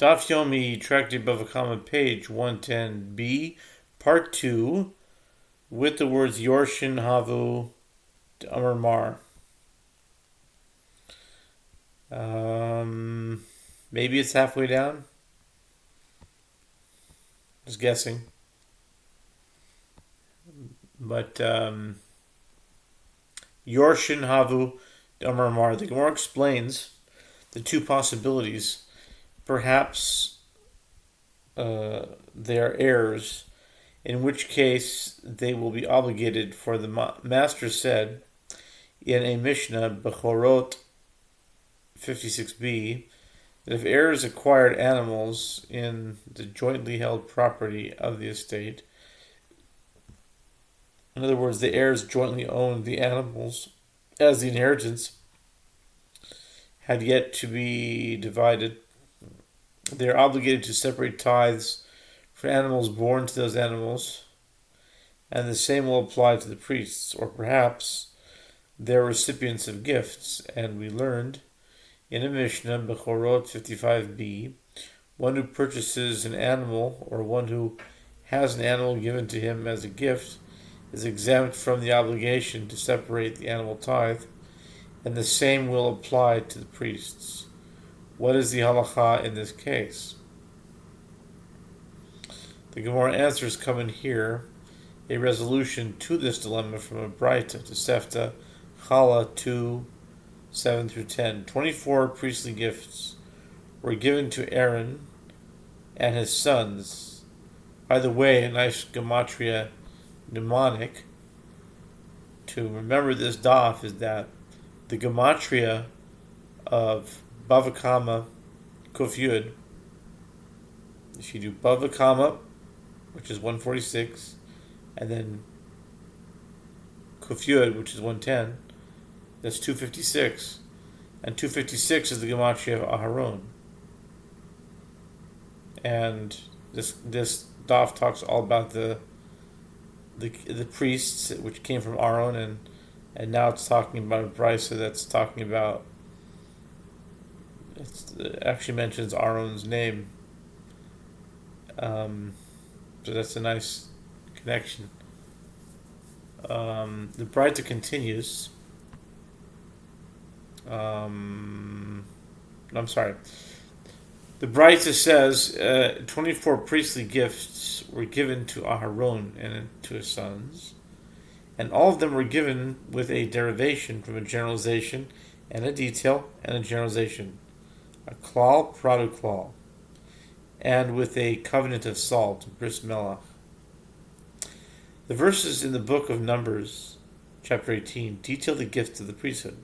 Daf Yomi, Tractate Bava, page 110b, part 2, with the words Yorshin Havu Amar Mar. Maybe it's halfway down. Just guessing. But Yorshin Havu Amar Mar. The Gemara explains the two possibilities. Perhaps they are heirs, in which case they will be obligated, for the master said in a Mishnah, Bechorot 56b, that if heirs acquired animals in the jointly held property of the estate, in other words, the heirs jointly owned the animals as the inheritance had yet to be divided, they are obligated to separate tithes for animals born to those animals, and the same will apply to the priests, or perhaps they're recipients of gifts. And we learned in a Mishnah, Bechorot 55b, one who purchases an animal, or one who has an animal given to him as a gift, is exempt from the obligation to separate the animal tithe, and the same will apply to the priests. What is the halacha in this case? The Gemara answers come in here, a resolution to this dilemma from a Braita to Sefta, Chala 2, 7 through 10. 24 priestly gifts were given to Aaron and his sons. By the way, a nice gematria mnemonic to remember this daf is that the gematria of Bava Kama Kuf Yud, if you do Bava Kama, which is 146, and then Kuf Yud, which is 110, that's 256. And 256 is the gematria of Aharon. And this daf talks all about the priests, which came from Aaron, and now it's talking about a brisa that's talking about, it actually mentions Aaron's name. So that's a nice connection. The Braita continues. I'm sorry. The Braita says 24 priestly gifts were given to Aharon and to his sons, and all of them were given with a derivation from a generalization and a detail and a generalization, a klal, pradu klal, and with a covenant of salt, bris melach. The verses in the book of Numbers, chapter 18, detail the gifts of the priesthood.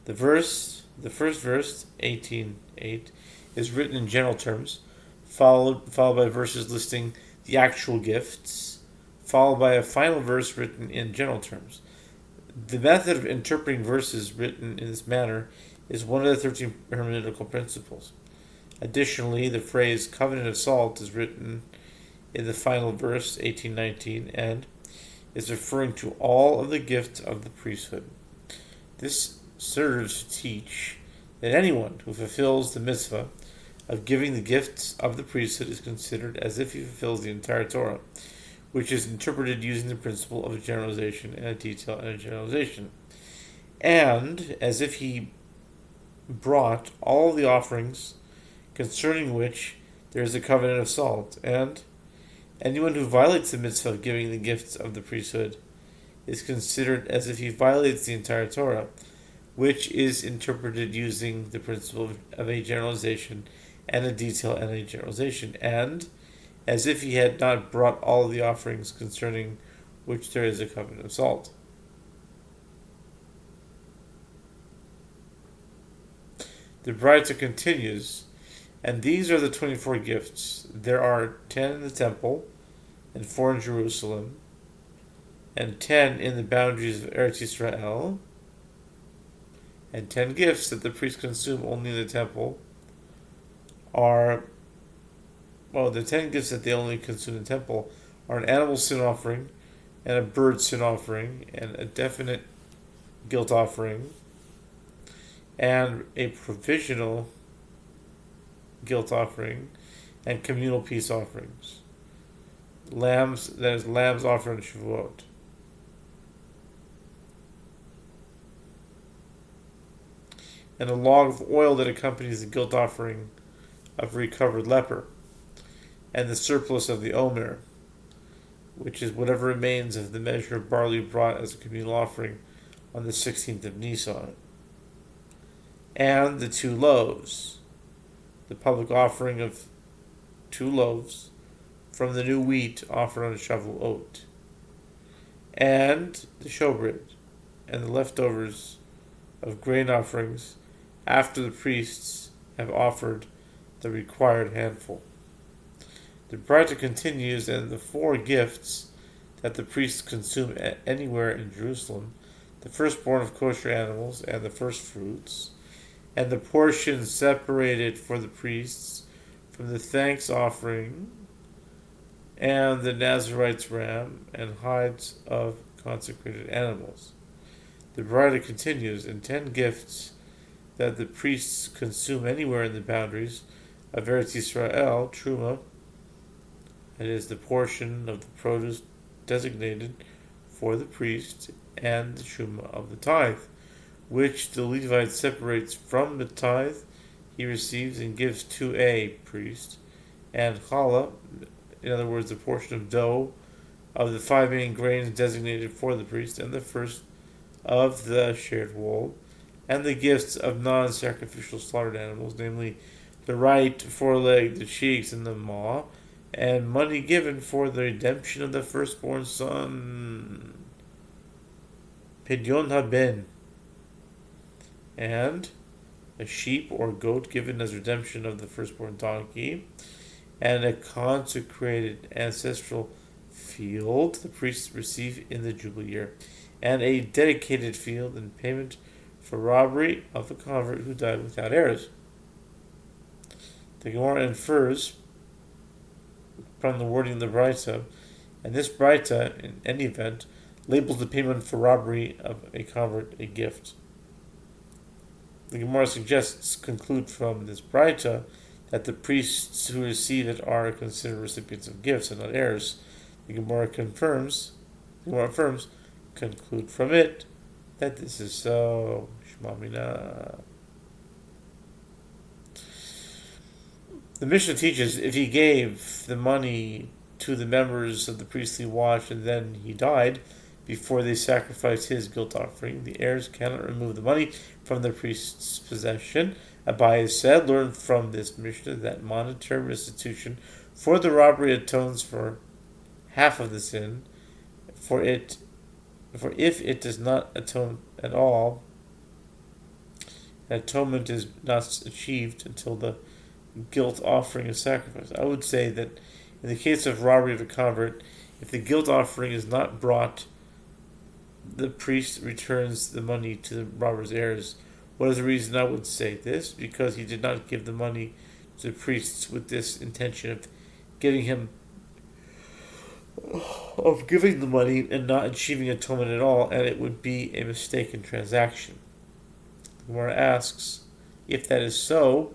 The first verse, 18:8, is written in general terms, followed by verses listing the actual gifts, followed by a final verse written in general terms. The method of interpreting verses written in this manner is one of the 13 hermeneutical principles. Additionally, the phrase covenant of salt is written in the final verse, 18:19, and is referring to all of the gifts of the priesthood. This serves to teach that anyone who fulfills the mitzvah of giving the gifts of the priesthood is considered as if he fulfills the entire Torah, which is interpreted using the principle of a generalization and a detail and a generalization, and as if he brought all the offerings concerning which there is a covenant of salt, and anyone who violates the mitzvah of giving the gifts of the priesthood is considered as if he violates the entire Torah, which is interpreted using the principle of a generalization and a detail and a generalization, and as if he had not brought all the offerings concerning which there is a covenant of salt. The Braita continues, and these are the 24 gifts. There are 10 in the temple, and 4 in Jerusalem, and 10 in the boundaries of Eretz Yisrael, and 10 gifts that the priests consume only in the temple are, the 10 gifts that they only consume in the temple are an animal sin offering, and a bird sin offering, and a definite guilt offering, and a provisional guilt offering, and communal peace offerings. Lambs, that is, lambs offered on Shavuot. And a log of oil that accompanies the guilt offering of recovered leper, and the surplus of the omer, which is whatever remains of the measure of barley brought as a communal offering on the 16th of Nisan, and the 2 loaves, the public offering of 2 loaves from the new wheat offered on Shavuot, and the showbread, and the leftovers of grain offerings after the priests have offered the required handful. The Braita continues, and the 4 gifts that the priests consume anywhere in Jerusalem, the firstborn of kosher animals and the first fruits, and the portions separated for the priests from the thanks offering, and the Nazarite's ram, and hides of consecrated animals. The Braita continues, and 10 gifts that the priests consume anywhere in the boundaries of Eretz Yisrael, Truma, that is the portion of the produce designated for the priest, and the Truma of the tithe, which the Levite separates from the tithe he receives and gives to a priest, and challah, in other words, the portion of dough of the 5 main grains designated for the priest, and the first of the shared wool, and the gifts of non-sacrificial slaughtered animals, namely the right foreleg, the cheeks, and the maw, and money given for the redemption of the firstborn son, Pidyon haben, and a sheep or goat given as redemption of the firstborn donkey, and a consecrated ancestral field the priests receive in the Jubilee year, and a dedicated field in payment for robbery of a convert who died without heirs. The Gemara infers from the wording of the Braita, and this Braita, in any event, labels the payment for robbery of a convert a gift. The Gemara suggests conclude from this Braita that the priests who receive it are considered recipients of gifts and not heirs. The Gemara affirms, conclude from it that this is so. Shema Mina. The Mishnah teaches if he gave the money to the members of the priestly watch and then he died before they sacrificed his guilt offering, the heirs cannot remove the money from the priest's possession. Abaye said, learn from this Mishnah that monetary restitution for the robbery atones for half of the sin, for if it does not atone at all, atonement is not achieved until the guilt offering is sacrificed. I would say that in the case of robbery of a convert, if the guilt offering is not brought, the priest returns the money to the robber's heirs. What is the reason I would say this? Because he did not give the money to the priests with this intention of giving the money and not achieving atonement at all, and it would be a mistaken transaction. The Gemara asks, if that is so,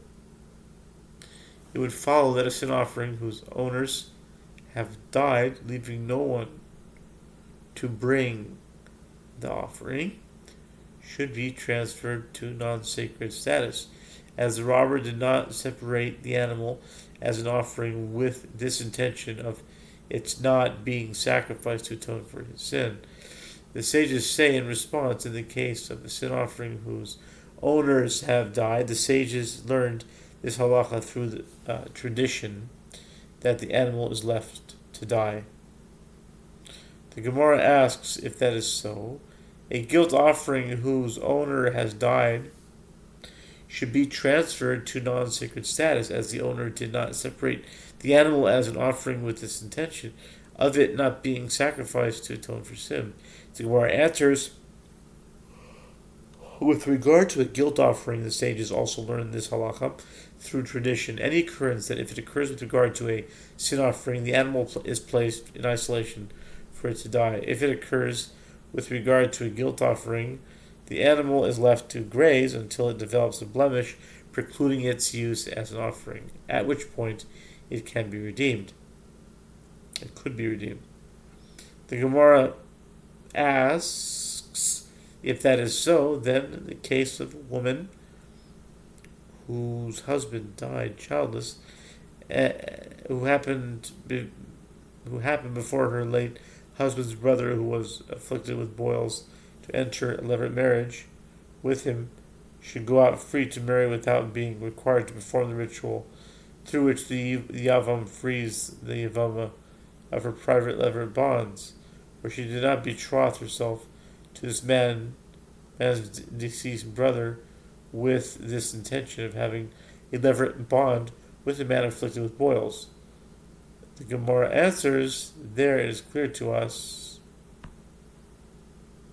it would follow that a sin offering whose owners have died, leaving no one to bring the offering, should be transferred to non-sacred status, as the robber did not separate the animal as an offering with this intention of its not being sacrificed to atone for his sin. The sages say in response, in the case of a sin offering whose owners have died, the sages learned this halacha through the tradition that the animal is left to die. The Gemara asks if that is so. A guilt offering whose owner has died should be transferred to non-sacred status, as the owner did not separate the animal as an offering with this intention of it not being sacrificed to atone for sin. The Gemara answers, with regard to a guilt offering, the sages also learned this halacha through tradition. Any occurrence that if it occurs with regard to a sin offering, the animal is placed in isolation for it to die. If it occurs with regard to a guilt offering, the animal is left to graze until it develops a blemish, precluding its use as an offering, at which point it can be redeemed. It could be redeemed. The Gemara asks, if that is so, then in the case of a woman whose husband died childless, who happened before her late husband's brother, who was afflicted with boils, to enter a levirate marriage with him, should go out free to marry without being required to perform the ritual through which the Yavam frees the Yavama of her private levirate bonds, where she did not betroth herself to this man's deceased brother with this intention of having a levirate bond with a man afflicted with boils. The Gemara answers, there it is clear to us